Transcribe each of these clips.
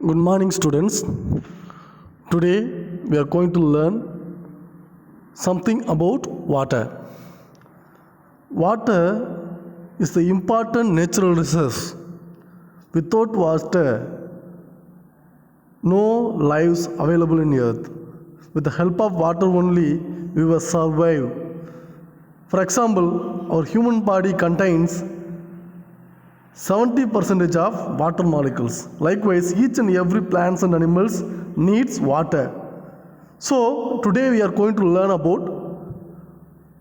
Good morning, students. Today we are going to learn something about water. Water is the important natural resource. Without water, no lives available in earth. With the help of water only, we will survive. For example, our human body contains 70% of water molecules. Likewise, each and every plants and animals needs water. So today we are going to learn about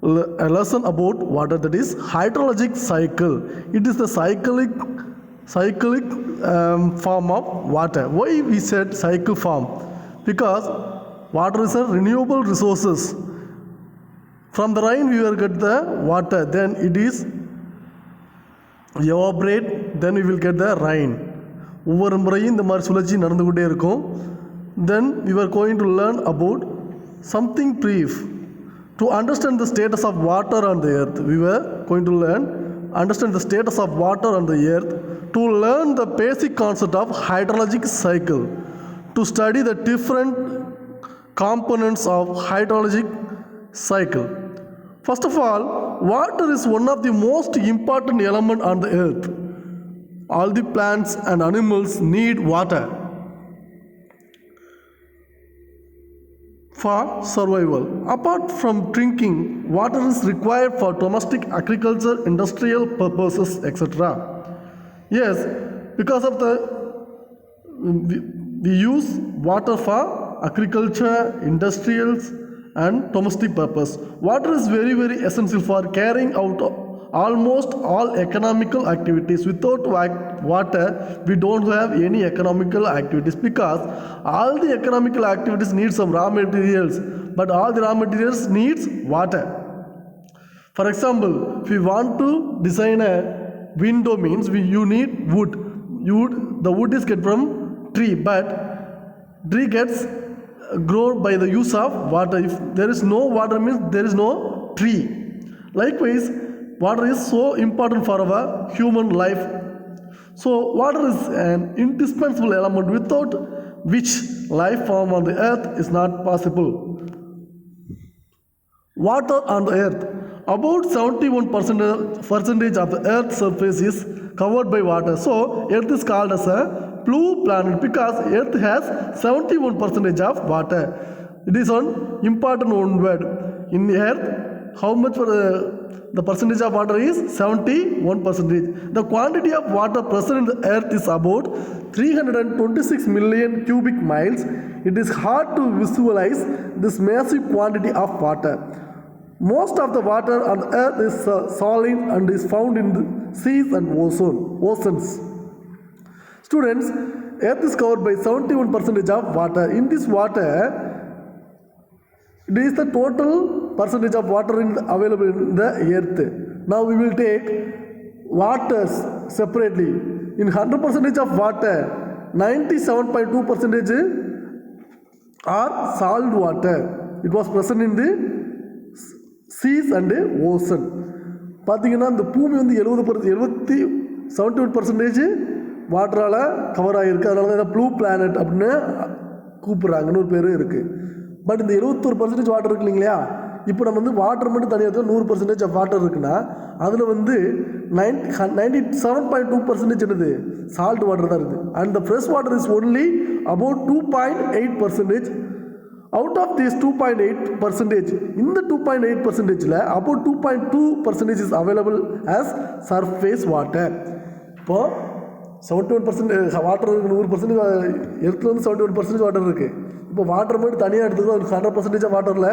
a lesson about water, that is hydrologic cycle. It is the cyclic form of water. Why we said cycle form? Because water is a renewable resources. From the rain we will get the water, then it is evaporate, then we will get the rain. ஒவ்வொரு முறையும் இந்த மாதிரி சுழற்சி நடந்து கொண்டே இருக்கும். Then we were going to learn about something brief to understand the status of water on the earth. We were going to understand the status of water on the earth, to learn the basic concept of hydrologic cycle, to study the different components of hydrologic cycle. First of all, water is one of the most important element on the earth. All the plants and animals need water for survival. Apart from drinking, water is required for domestic agriculture, industrial purposes, etc. Yes, because of the we use water for agriculture, industrials and domestic purpose. Water is very essential for carrying out almost all economical activities. Without water, we don't have any economical activities, because all the economical activities need some raw materials, but all the raw materials needs water. For example, if we want to design a window, means you need wood. The wood is get from tree, but tree gets grown by the use of water. If there is no water, means there is no tree. Likewise, water is so important for our human life. So water is an indispensable element without which life form on the earth is not possible. Water on the earth. About 71% of the earth's surface is covered by water. So earth is called as a blue planet, because earth has 71% of water. It is an important one word. In the earth, how much for the percentage of water is 71%. The quantity of water present in the earth is about 326 million cubic miles. It is hard to visualize this massive quantity of water. Most of the water on the earth is solid and is found in the seas and oceans. Students, earth is covered by 71% of water. In this water, it is the total percentage of water available in the earth. Now we will take waters separately. In 100% of water, 97.2% are salt water. It was present in the seas and ocean. பார்த்தீங்கன்னா இந்த பூமி வந்து 71% வாட்டரால் cover ஆகிருக்கு. அதனால தான் blue planet அப்படின்னு கூப்பிட்றாங்கன்னு ஒரு பேர் இருக்குது. பட் இந்த 71% வாட்டர் இருக்கு இல்லைங்களா, இப்போ நம்ம வந்து வாட்டர் மட்டும் தனியாக 100% ஆஃப் வாட்டர் இருக்குன்னா அதில் வந்து 97.2% என்னது சால்ட் வாட்டர் தான் இருக்குது. And the fresh water is only about 2.8%. Out of this 2.8%, in the 2.8%, about 2.2% is available as surface water. இப்போ 71% வாட்டர் இருக்குது, 100% எர்த்தில் வந்து 71% வாட்டர் இருக்குது. இப்போ வாட்டர் மட்டும் தனியாக எடுத்துக்கோ, 100% வாட்டரில்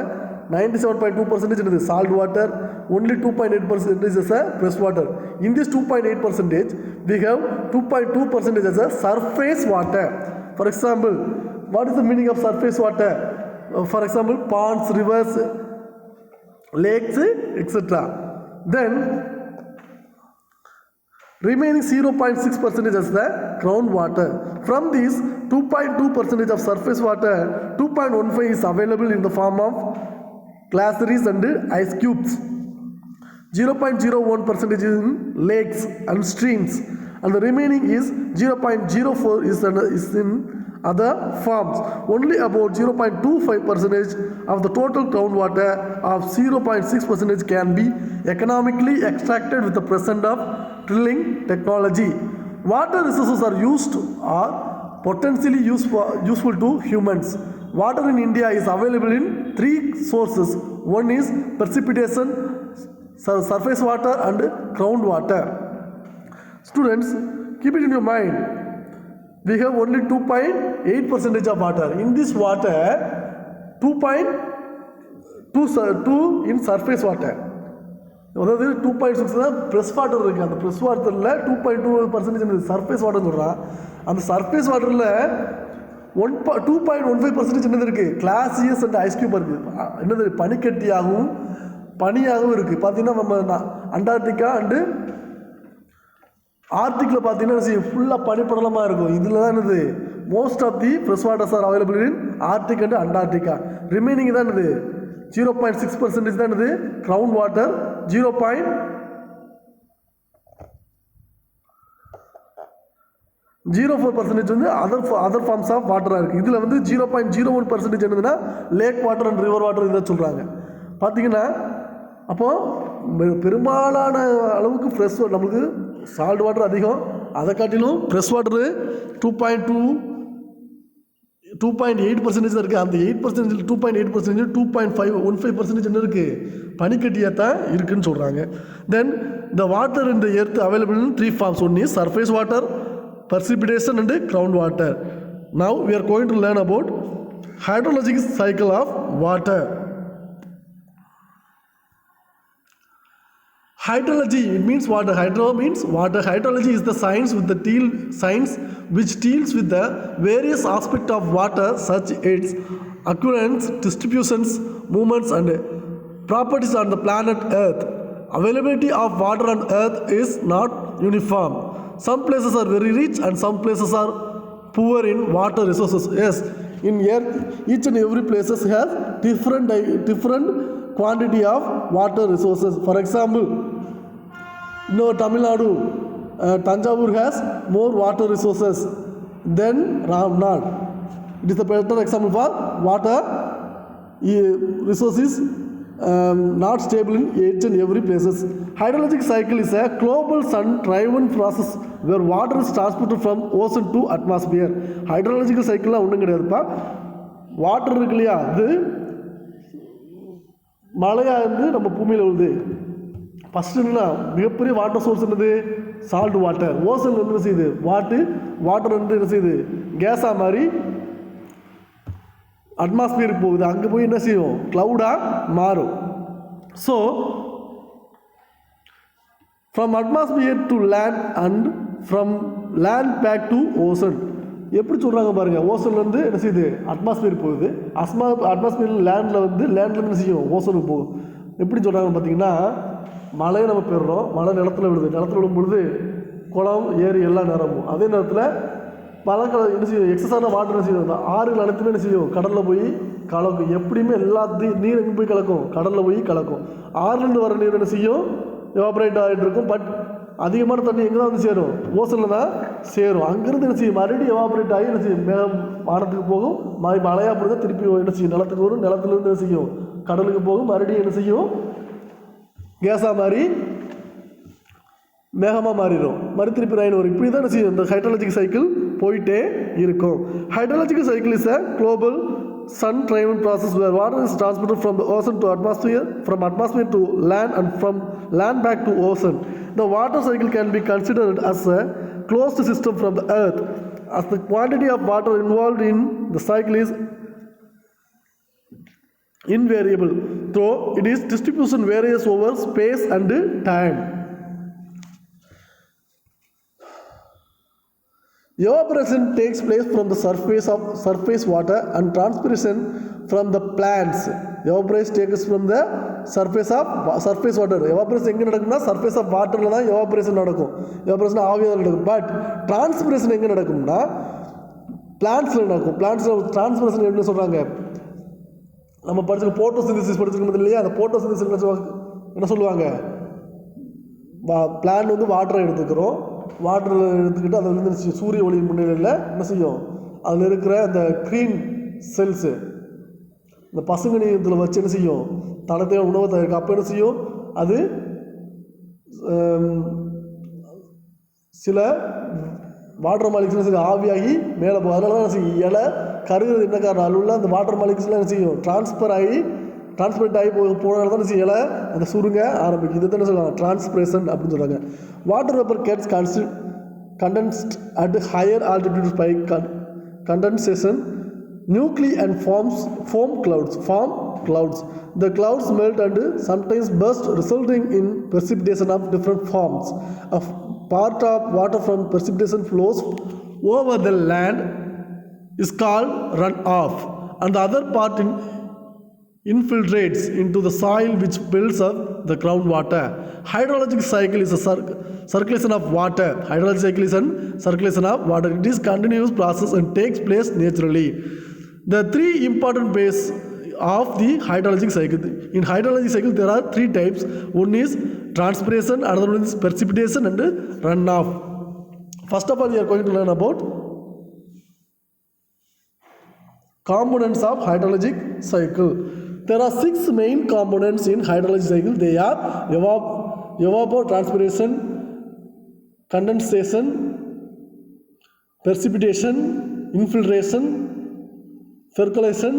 97.2% இருக்குது salt water, only 2.8% is a fresh water. In this 2.8%, we have 2.2% as a surface water. For example, what is the meaning of surface water? For example, ponds, rivers, lakes, etc. Then remaining 0.6% as the groundwater. From this 2.2% of surface water, 2.15 is available in the form of glaciers and ice cubes. 0.01% is in lakes and streams, and the remaining is 0.04 is in other forms. Only about 0.25% of the total groundwater of 0.6% can be economically extracted with the present of drilling technology. Water resources are used or potentially useful to humans. Water in India is available in three sources. One is precipitation, surface water and groundwater. Students, keep it in your mind. We have only 2.8% of water. In this water, 2.2 in surface water. அதாவது 2.6 தான் press water இருக்குது. அந்த press வாட்டரில் 2.2% surface வாட்டர்னு சொல்கிறான். அந்த surface வாட்டரில் 2.15% என்னது இருக்குது, கிளாசியஸ் அண்ட் ஐஸ்கியூப் இருக்குது. என்னது, பனிக்கட்டியாகவும் பனியாகவும் இருக்குது. பார்த்தீங்கன்னா நம்ம அண்டார்டிகா அண்டு ஆர்டிக்கில் பார்த்தீங்கன்னா ஃபுல்லாக பனிப்படலமாக இருக்கும். இதில் தான் என்னது, most of the fresh waters are available in Arctic and Antarctica. Remaining தான் என்னது 0.6% தான் என்னது கிரவுண்ட் வாட்டர். 0.04% வந்து அதர் ஃபார்ம்ஸ் ஆஃப் வாட்டராக இருக்குது. இதில் வந்து 0.01% என்னதுன்னா lake water and river water இதை சொல்கிறாங்க. பார்த்தீங்கன்னா அப்போது பெரும்பாலான அளவுக்கு ஃப்ரெஷ் நம்மளுக்கு சால்ட் வாட்டர் அதிகம், அதை காட்டிலும் ஃப்ரெஷ் வாட்டரு 2.8% தான் இருக்குது. அந்த 8% 2.8% 2.15% என்ன இருக்குது, பனிக்கட்டியாக தான் இருக்குதுன்னு சொல்கிறாங்க. Then the water in the earth available in 3 forms. One is surface water, precipitation and ground water. Now we are going to learn about hydrologic cycle of water. Hydrology, it means water. Hydro means water. Hydrology is the science which deals with the various aspects of water, such its occurrence, distributions, movements and properties on the planet Earth. Availability of water on Earth is not uniform. Some places are very rich and some places are poor in water resources. Yes, in Earth, each and every places has different quantity of water resources. For example, Tamil Nadu, Tanjavur has more water resources than Ramnad. It is a better example for water resources not stable in each and every places. Hydrologic cycle is a global sun-driven process where water is transported from ocean to atmosphere. Hydrological cycle ஒன்றும் கிடையாதுப்பா. Water இருக்கு இல்லையா, அது மழையாக இருந்து நம்ம பூமியில் விழுது. ஃபஸ்ட்டு என்னன்னா மிகப்பெரிய வாட்டர் சோர்ஸ் என்னது, சால்ட் வாட்டர். ஓசன் என்ன செய்யுது, வாட்டர் வந்து என்ன செய்யுது, கேஸாக மாதிரி அட்மாஸ்பியருக்கு போகுது. அங்கே போய் என்ன செய்யும், க்ளவுடாக மாறும். So from atmosphere to land and from land back to ocean. எப்படி சொல்கிறாங்க பாருங்கள், ஓசன்லேருந்து என்ன செய்யுது, அட்மாஸ்பியர் போகுது. அட்மாஸ்பியர் லேண்டில் என்ன செய்யும், ஓசனுக்கு போகும். எப்படி சொல்கிறாங்க பார்த்தீங்கன்னா, மழையை நம்ம பெறுறோம், மழை நிலத்தில் விழும் பொழுது குளம் ஏரி எல்லாம் நிரம்பும். அதே நேரத்தில் என்ன செய்யும், எக்ஸஸான வாட்டர் என்ன செய்யும், ஆறுகள் அனைத்துமே என்ன செய்யும், கடலில் போய் கலக்கும். எப்படியுமே எல்லாத்தையும் நீர் எங்கே போய் கலக்கும், கடலில் போய் கலக்கும். ஆறுலேருந்து வர நீர் என்ன செய்யும், எவாபரேட் ஆகிட்டு இருக்கும். பட் அதிகமான தண்ணி எங்கே தான் வந்து சேரும், ஓசனில் தான் சேரும். அங்கேருந்து என்ன செய்யும், மறுபடியும் எவாபரேட் ஆகி என்ன செய்யும், மேகம் வானத்துக்கு போகும். மழையாக போடுறது திருப்பி என்ன செய்யும், நிலத்துக்கு வரும். நிலத்துலேருந்து என்ன செய்யும், கடலுக்கு போகும். மறுபடியும் என்ன செய்யும், கேஸாக மாறி மேகமாக மாறிடும். திருப்பி ரெயின் வரும். இப்படி தான் என்ன செய்யும், இந்த ஹைட்ராலஜிக் சைக்கிள் போயிட்டே இருக்கும். Hydrological cycle is a global sun-driven process where water is transported from the ocean to atmosphere, from atmosphere to land and from land back to ocean. The water cycle can be considered as a closed system from the earth, as the quantity of water involved in the cycle is invariable, though it is distribution varies over space and time. Evaporation takes place from the surface water and transpiration from the plants. Evaporation takes from the surface water. Evaporation எங்கே நடக்கும்னா surface of waterல தான் evaporation நடக்கும். evaporation ஆவியாக நடக்கும். But transpiration எங்கே நடக்கும்னா பிளான்ட்ஸில் நடக்கும். பிளான்ட்ஸில் transpiration என்ன சொல்கிறாங்க, நம்ம படிச்சிருக்க போட்டோசிந்தசிஸ் படிச்சிருக்கோம் இல்லையா, அந்த போட்டோசிந்தசிஸ் என்ன சொல்லுவாங்க, பிளான்ட் வந்து வாட்டரை எடுத்துக்கிறோம். வாட்டரில் எடுத்துக்கிட்டு அதை வந்து சூரிய ஒளி முன்னிலையில் என்ன செய்யும், அதில் இருக்கிற அந்த க்ரீன் செல்ஸு இந்த பசுங்கனி இதில் வச்சு என்ன செய்யும், தனக்கு தேவையான உணவை தயாரிக்கும். அப்போ என்ன செய்யும், அது சில வாட்டர் மாலிக்யூல்ஸ் ஆவியாகி மேலே போகும். அதனால தான் என்ன செய்யும், இலை கருகிறது என்ன காரணம், அதில் உள்ள அந்த வாட்டர் மாலிக்யூல்ஸ்லாம் என்ன செய்யும், டிரான்ஸ்பரண்ட் ஆகி போனால தான் செய்யும் இலை அந்த சுருங்க ஆரம்பிக்கும். இது தான் சொல்லுவாங்க டிரான்ஸ்பிரேஷன் அப்படின்னு சொல்கிறாங்க. Water vapour gets condensed at higher altitudes by condensation nuclei and form clouds. The clouds melt and sometimes burst, resulting in precipitation of different forms. A part of water from precipitation flows over the land is called runoff, and the other part infiltrates into the soil, which builds up the groundwater. Hydrologic cycle is a circulation of water. Hydrologic cycle is a circulation of water. It is continuous process and takes place naturally. The three important phases of the hydrologic cycle. In hydrologic cycle, there are three types. One is transpiration, another one is precipitation, and runoff. First of all, we are going to learn about components of hydrologic cycle. There are 6 main components in hydrologic cycle. They are evapotranspiration, condensation, precipitation, infiltration, percolation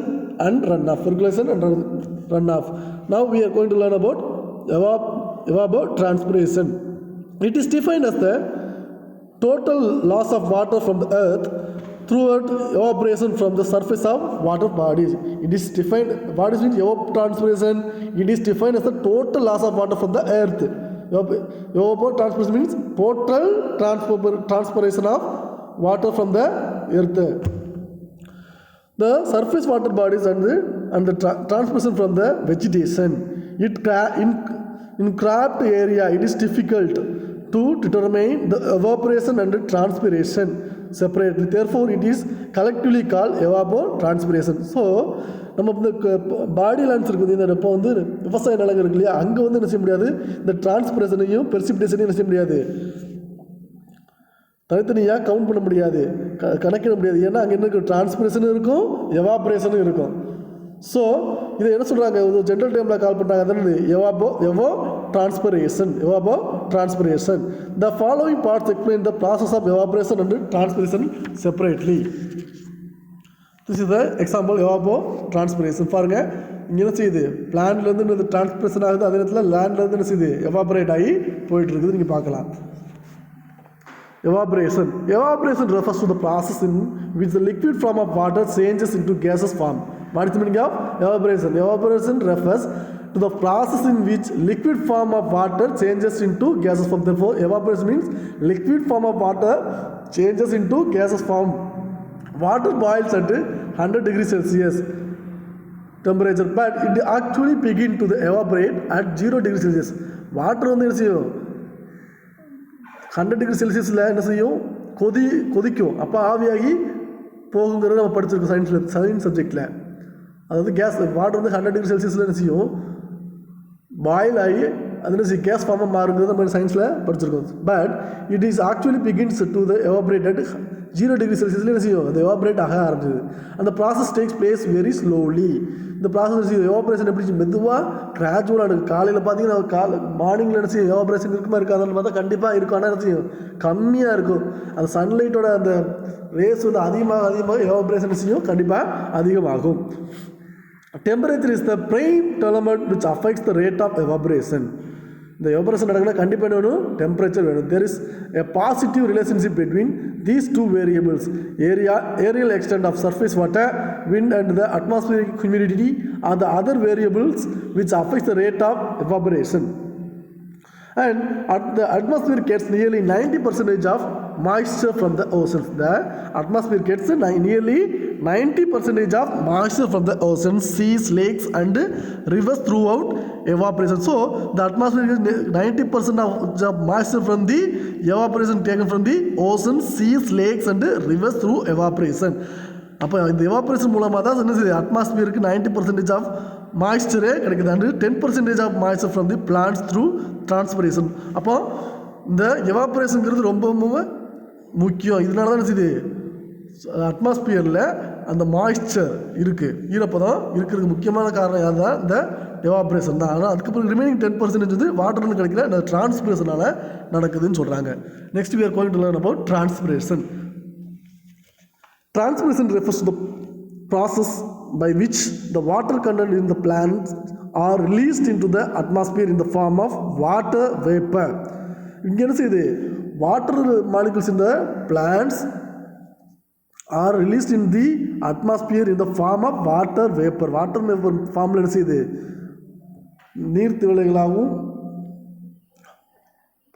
and runoff. Now we are going to learn about evapotranspiration. It is defined as the total loss of water from the earth throughout evaporation from the surface of water bodies. It is defined, what is evapotranspiration? It is defined as the total loss of water from the earth. Evapotranspiration means total transpiration of water from the earth. The surface water bodies and the transpiration from the vegetation. In cramped area, it is difficult to determine the evaporation and the transpiration separately. Therefore, it is collectively called evapotranspiration. So, நம்ம இந்த பாடி lands இருக்குது, இந்த இப்போ வந்து விவசாய நிலங்கள் இருக்கு இல்லையா, அங்கே வந்து என்ன செய்ய முடியாது, இந்த டிரான்ஸ்பிரேஷனையும் பெர்சிபிடேஷனையும் என்ன செய்ய முடியாது, தனித்தனியாக கவுண்ட் பண்ண முடியாது, கணக்கிட முடியாது. ஏன்னா அங்கே என்ன இருக்கும், டிரான்ஸ்பிரேஷனும் இருக்கும், எவாப்ரேஷனும் இருக்கும். ஸோ இதை என்ன சொல்கிறாங்க, ஜென்ரல் டைமில் கால் பண்ணுறாங்க, அதான் evapotranspiration. The following parts explain the process of evaporation and transpiration separately. This is the example evapotranspiration. பாருங்க, இங்கே என்ன செய்யுது, பிளான்ட்லேருந்து இந்த டிரான்ஸ்பிரேஷன் ஆகுது, அதே நேரத்தில் லேண்ட்லேருந்து என்ன செய்யுது, எவாபரேட் ஆகி போயிட்டு இருக்குது. நீங்கள் பார்க்கலாம். Evaporation refers to the process in which the liquid form of water changes into gaseous form. What is the meaning of evaporation? Evaporation refers to the process in which liquid form of water changes into gaseous form. Therefore, evaporation means liquid form of water changes into gaseous form. Water boils at 100 degrees Celsius temperature, but it actually begins to evaporate at 0 degrees Celsius. Water வந்து என்ன செய்யும், 100 degree செல்சியஸில் என்ன செய்யும், கொதிக்கும். அப்போ ஆவியாகி போகுங்கிறத நம்ம படிச்சிருக்கோம் சயின்ஸ் சப்ஜெக்டில். அதாவது வாட்டர் வந்து 100 டிகிரி செல்சியஸில் என்ன செய்யும், பாயில் ஆகி அது என்ன செய்யும், கேஸ் ஃபார்மாக மாறுங்கிறது நம்ம சயின்ஸில் படிச்சிருக்கோம். But it is actually begins to the evaporate at 0 degree செல்சியஸில் என்ன செய்யும், அது எவாபரேட் ஆக ஆரம்பிச்சது. அந்த process takes place very slowly. இந்த ப்ராசஸ் எவாபரேஷன் எப்படி மெதுவாக கிராஜுவலாக இருக்குது. காலையில் பார்த்தீங்கன்னா மார்னிங்கில் என்ன செய்யும், எவாபரேஷன் இருக்குமா இருக்காதுன்னு பார்த்தா கண்டிப்பாக இருக்கும். ஆனால் என்ன செய்யும், கம்மியாக இருக்கும். அந்த சன்லைட்டோட அந்த ரேஸ் வந்து அதிகமாக எவாபரேஷன் செய்யும், கண்டிப்பாக அதிகமாகும். Temperature is the prime element which affects the rate of evaporation. இந்த எவாபரேஷன் நடக்குன்னா கண்டிப்பாக என்ன வேணும், டெம்பரேச்சர் வேணும். There is a positive relationship between these two variables. Aerial extent of surface water, wind and the atmospheric humidity are the other variables which affect the rate of evaporation. And the atmosphere gets nearly 90% of moisture from the oceans. The atmosphere gets nearly 90% of moisture from the oceans, seas, lakes and rivers throughout evaporation. So the atmosphere gets 90% of moisture from the evaporation taken from the oceans, seas, lakes and rivers through evaporation. அப்போ இந்த evaporation மூலமாக தான் என்ன செய்யுது, அட்மாஸ்பியருக்கு 90% of மாய்ஸ்சரே கிடைக்குது. And 10% of moisture from the plants through transpiration. அப்போ இந்த எவாபரேஷனுங்கிறது ரொம்ப ரொம்ப முக்கியம். இதனால தான் என்ன செய்யுது, அட்மாஸ்பியரில் அந்த மாய்ஸ்சர் இருக்குது, ஈரப்பதம் இருக்கிறதுக்கு முக்கியமான காரணம் யார் தான்? இந்த எவாப்ரேஷன் தான். ஆனால் அதுக்கப்புறம் ரிமைனிங் 10% வந்து வாட்டர்னு கிடைக்கல, அந்த டிரான்ஸ்பிரேஷனால் நடக்குதுன்னு சொல்கிறாங்க. Next we are going to learn about transpiration. Transpiration refers to the process by which the water content in the plants are released into the atmosphere in the form of water vapor. இங்கே என்ன செய்யுது? Water molecules in the plants are released in the atmosphere in the form of water vapor. Water vapour ஃபார்மில் என்ன செய்யுது? நீர்த்திவளைகளாகவும்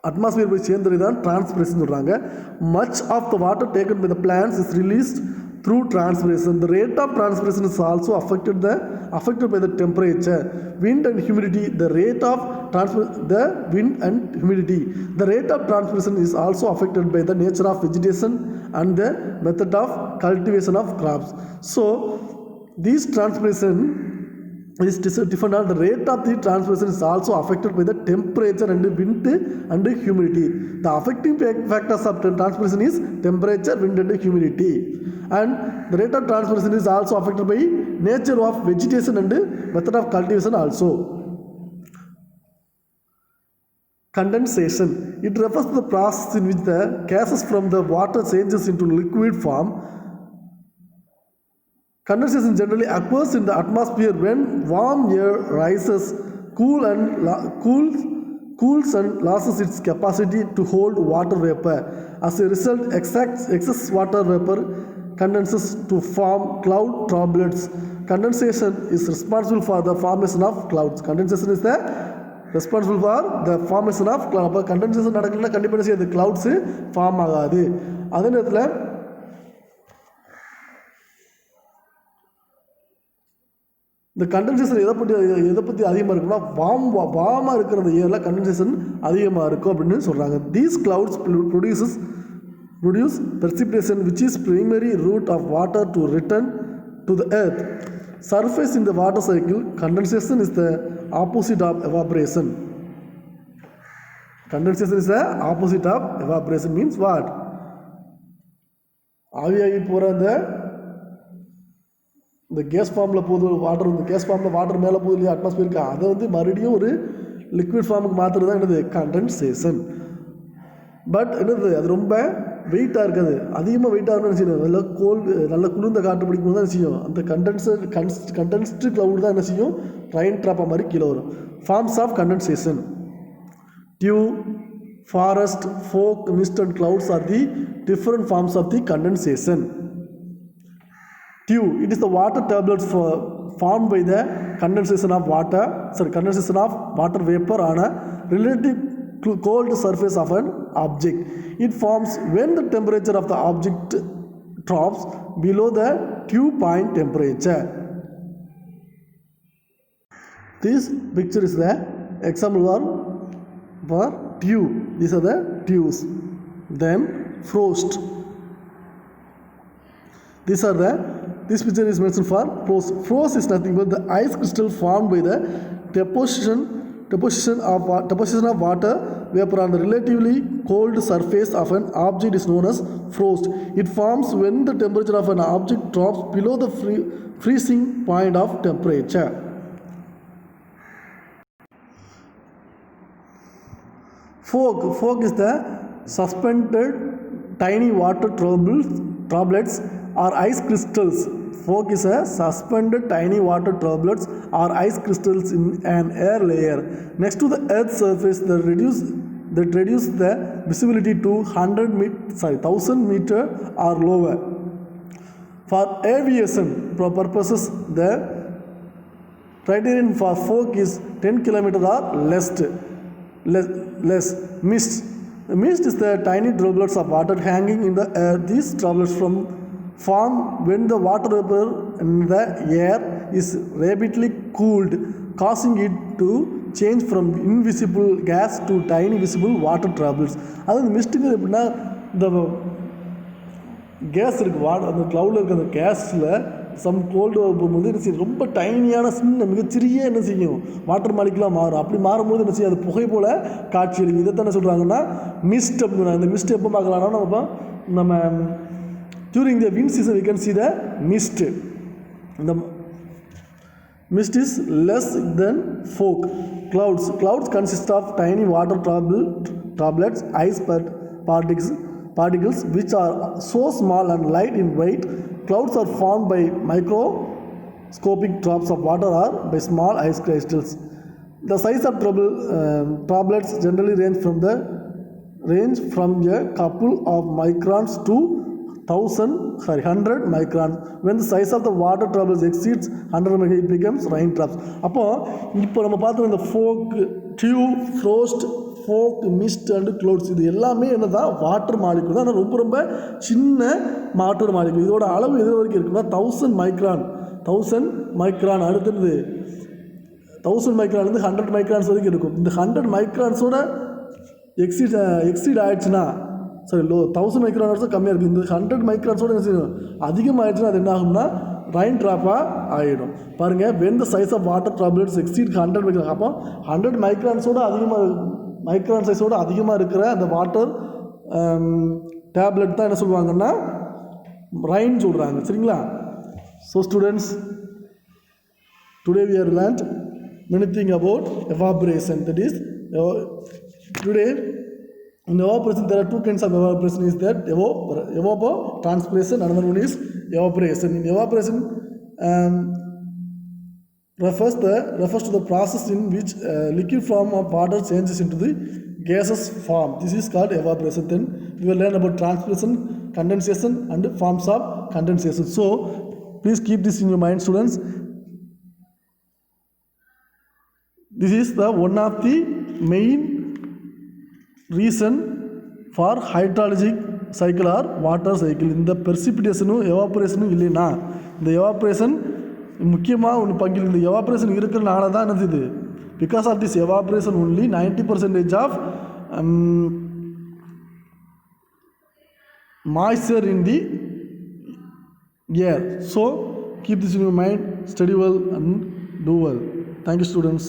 atmosphere போய் சேர்ந்தது தான் transpiration சொல்கிறாங்க. Much of the water taken by the plants is released through transpiration. The rate of transpiration is also affected by the temperature, wind and humidity. The rate of transpiration is also affected by the nature of vegetation and the method of cultivation of crops. So these transpiration is different. The rate of the transpiration is also affected by the temperature and wind and humidity. The affecting factors of transpiration is temperature, wind and humidity. And the rate of transpiration is also affected by nature of vegetation and method of cultivation also. Condensation. It refers to the process in which the gases from the water changes into liquid form. Condensation generally occurs in the atmosphere when warm air rises, cools and loses its capacity to hold water vapor. As a result, excess water vapor condenses to form cloud droplets. Condensation is responsible for the formation of clouds. Condensation is the responsible for the formation of cloud. அப்போ condensation நடக்கலன்னா கண்டிப்பாக செய்யாது, clouds form ஆகாது. அதே நேரத்தில் இந்த condensation எதை பற்றி அதிகமாக இருக்குன்னா வார்மாக இருக்கிற அந்த ஏரில் கண்டென்சேஷன் அதிகமாக இருக்கும் அப்படின்னு சொல்கிறாங்க. These clouds produce precipitation, which is primary route of water to return to the earth surface. In the water cycle, condensation is the opposite of evaporation. Condensation is the opposite of evaporation. Means what? ஆவியாகி போகிற இந்த case ஃபார்மில் போகுது water, இந்த case ஃபார்மில் water மேலே போகுது இல்லையா அட்மாஸ்பியருக்கு, அதை வந்து மறுபடியும் ஒரு லிக்விட் ஃபார்முக்கு மாற்றுறது தான் என்னது? கண்டென்சேஷன். பட் என்னது, அது ரொம்ப வெயிட்டாக இருக்காது, அதிகமாக வெயிட்டாக இருக்குன்னு செய்யும். நல்ல குளிர்ந்த காற்று பிடிக்கும்போது தான் செய்யும் அந்த கண்டென்ஸ்டு க்ளவுட் தான் என்ன செய்யும்? ரைன் ட்ராப்பாக மாதிரி கீழே வரும். Forms of condensation. Dew, frost, fog, mist and clouds are the different forms of the condensation. Dew, it is the water tablets formed by the condensation of water vapor on a relative cold surface of an object. It forms when the temperature of the object drops below the dew point temperature. This picture is the example for dew. These are the dews. Then frost. This picture is mentioned for frost. Frost is nothing but the ice crystal formed by the deposition of water vapor on the relatively cold surface of an object is known as frost. It forms when the temperature of an object drops below the freezing point of temperature. Fog is the suspended tiny water droplets or ice crystals. Fog is a suspended tiny water droplets or ice crystals in an air layer next to the Earth's surface that reduce the visibility to 1,000 meter or lower. For aviation purposes, the criterion for fog is 10 km or less. Mist. Mist is the tiny droplets of water hanging in the air. These droplets form when the water vapor in the air is rapidly cooled, causing it to change from invisible gas to tiny visible water droplets. அதாவது மிஸ்ட்டுக்கு எப்படின்னா இந்த case இருக்குது, அந்த க்ளவுடில் இருக்க அந்த கேஸில் some gold போகும்போது என்ன செய்யும்? ரொம்ப டைனியான சின்ன மிகச்சிறிய என்ன செய்யும்? வாட்டர் மாலிகுலாக மாறும். அப்படி மாறும்போது என்ன செய்யும்? அது புகை போல் காட்சி அளிக்கும். இதை தானே சொல்கிறாங்கன்னா மிஸ்ட் அப்படின்னு. இந்த மிஸ்ட் எப்போ பார்க்கலாம்னா நம்ம During the wind season, we can see the mist. The mist is less than fog. Clouds consist of tiny water droplets, ice particles which are so small and light in weight. Clouds are formed by microscopic drops of water or by small ice crystals. The size of droplets generally range from a couple of microns to 100 microns. When the size of the water droplets exceeds 100 microns, it becomes raindrops. இப்போ நம்ம பார்த்தோம் இந்த fog, dew, frost, fog, mist and clouds, இது எல்லாமே என்ன தான் water molecule தான். ஆனால் ரொம்ப ரொம்ப சின்ன வாட்டர் மாலிகுல். இதோட அளவு எது வரைக்கும் இருக்குன்னா 1000 மைக்ரான். அடுத்தது 1000 மைக்ரான்லேருந்து 100 மைக்ரான்ஸ் வரைக்கும் இருக்கும். இந்த 100 மைக்ரான்ஸோட எக்ஸீட் ஆயிடுச்சுன்னா, சரி 1000 மைக்ரான்ஸோட கம்மியாக இருக்குது, இந்த 100 மைக்ரான்ஸோட அதிகமாகிடுச்சுன்னா அது என்ன ஆகும்னா ரைன் ட்ராப்பாக ஆகிடும். பாருங்கள், when the size of water droplets exceed 100 micron, அப்போ 100 மைக்ரான்ஸோட மைக்ரான் சைஸோடு அதிகமாக இருக்கிற அந்த வாட்டர் டேப்லெட் தான் என்ன சொல்லுவாங்கன்னா ரைன் சொல்கிறாங்க. சரிங்களா? So students, today we have learnt many things about evaporation. That is, today in evaporation there are two kinds of evaporation. Is that evapotranspiration, another one is evaporation. In evaporation refers to the process in which liquid form of water changes into the gaseous form. This is called evaporation. Then we will learn about transpiration, condensation and forms of condensation. So please keep this in your mind, students. This is the one of the main reason for hydrologic cycle or water cycle. இந்த precipitation evaporation இல்லைனா, இந்த evaporation முக்கியமாக ஒன்று பங்கில் இந்த evaporation இருக்கிறனால தான் என்னது, because of this evaporation only 90% of moisture in the air. So keep this in your mind, study well and do well. Thank you, students.